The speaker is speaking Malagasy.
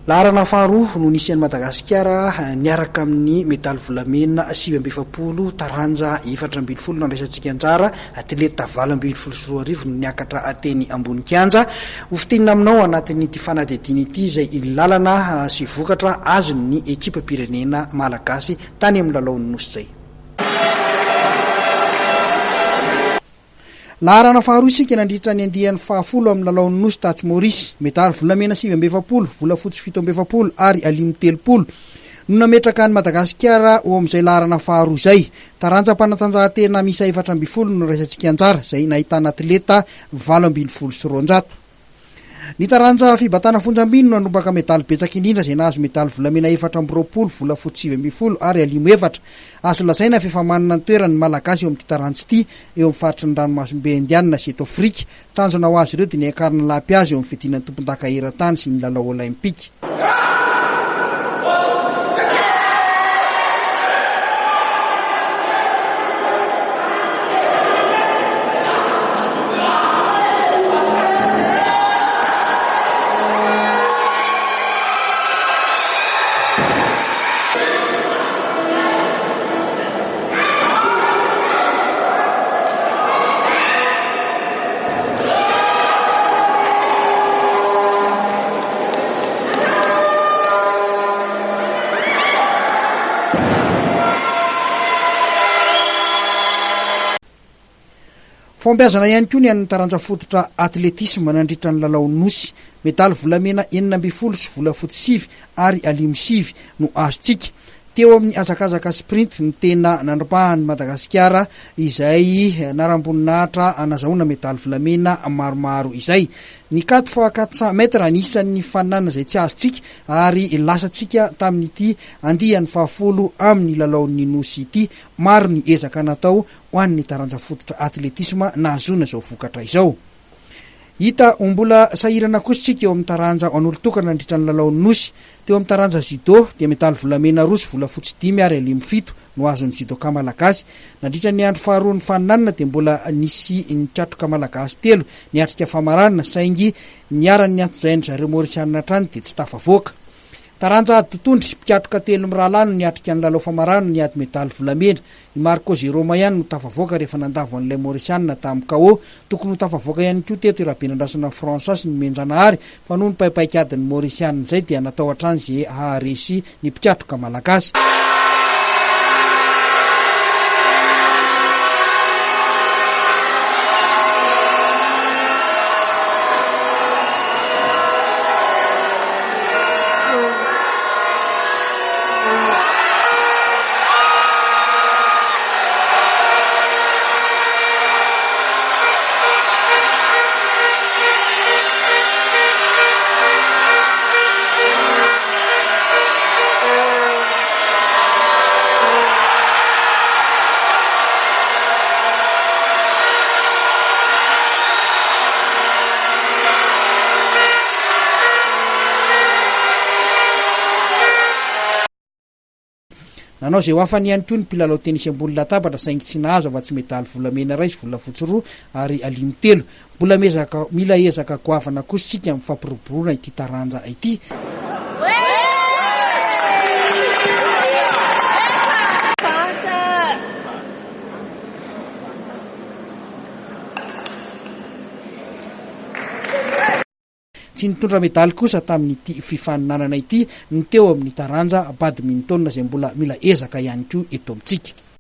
Laharana faharoa no nisy an'i Madagasikara niaraka amin'ny medaly volamena 720 taranja 420 nandraisantsika anjara atleta 224 no niakatra teny ambony kianja. Hofitinina aminao anatin'ity fanadihadiana ity izay lalana sy vokatra azon'ny ekipa pirenena malagasy tany amin'ny lalaon'ny nosy izay. Laharana faharoa isika nandritra ny andihan'ny fahafolo amin'ny lalaon'ny nosy Tatsy Maurice, medaly volamena 720, volafotsy 720 ary alimy 30 no nametraka any Madagasikara ao amin'izay laharana faharoa izay. Taranja-panatanjahantena misa 420 no raisantsika anjara izay nahitana atleta 220 Ny taranja fibatana fonjam-biny no nanomboka medaly betsaka indrindra izay nahazo medaly volamena 420, volafotsy 720 ary alimy 4. Azo lazaina fa efa manana ny toerany malagasy eo amin'ity taranja ity eo amin'ny faritry ny ranomasimbe indiana sy eto Afrika. Tanjona ho azy ireo dia niakarana lampy azy eo amin'ny fiadinan'ny tompon-daka eran-tany sy ny lalao olimpika. Fombiazana ihany koa ny an'ny taranja fototra atletisme nandritra ny lalaon'ny nosy. Medaly volamena 420 sy volafotsy 7 ary alimy 7 no azontsika. Teo amin'ny azakazaka sprint ny tena nandropahan'ny Madagasikara izay naramboninahitra anazahoana medaly volamena maromaro izay. Ny 4x400 metra anisan'ny fananana izay tsy azontsika ary lasantsika tamin'ity andihan'ny fahafolo amin'ny lalaon'ny nosy ity. Maro ny ezaka natao ho an'ny taranja fototra atletisme nahazoana izao vokatra izao. Hita mbola sahirana kosa tsika eo amin'ny taranja an'olon-tokana nandritra ny lalaon'ny nosy. Teo amin'ny taranja judo dia medaly volamena 2 volafotsy 10 ary alimy 7 no azon'ny judoka malagasy. Nandritra ny andro faharoa ny faninanana dia mbola nisy nitratroka malagasy 3 niatrika famaranana saingy niaran'ny antsozainy zareo Maorisianina trany dia tsy tafavoaka. Taranja ady totondry mpiatroka 3 miralano niatrika ny lalao famarano niady medaly volamena. I Marco Jeroma ihany no tafavoaka rehefa nandavo an'ilay Maorisianina tamin'ny KO. Tokony ho tafavoaka ihany koa teto Rabenandrasona François sy ny Menjanahary fa noho ny paipaikadin'ny Maorisianina izay dia natao hatrany izay haharesy ny mpiatroka malagasy. Nanao izay ho afany ihany koa ny mpilalao tenisy ambony latabatra saingy tsy nahazo afa-tsy medaly volamena 2 sy volafotsy 2 ary alimy 3. Mila ezaka goavana kosa sika amin'ny fampiroboroana ity taranja ity. Tsy nitondra medaly kosa tamin'ity fifaninanana ity ny teo amin'ny taranja badminton izay mbola mila ezaka ihany koa eto amintsika.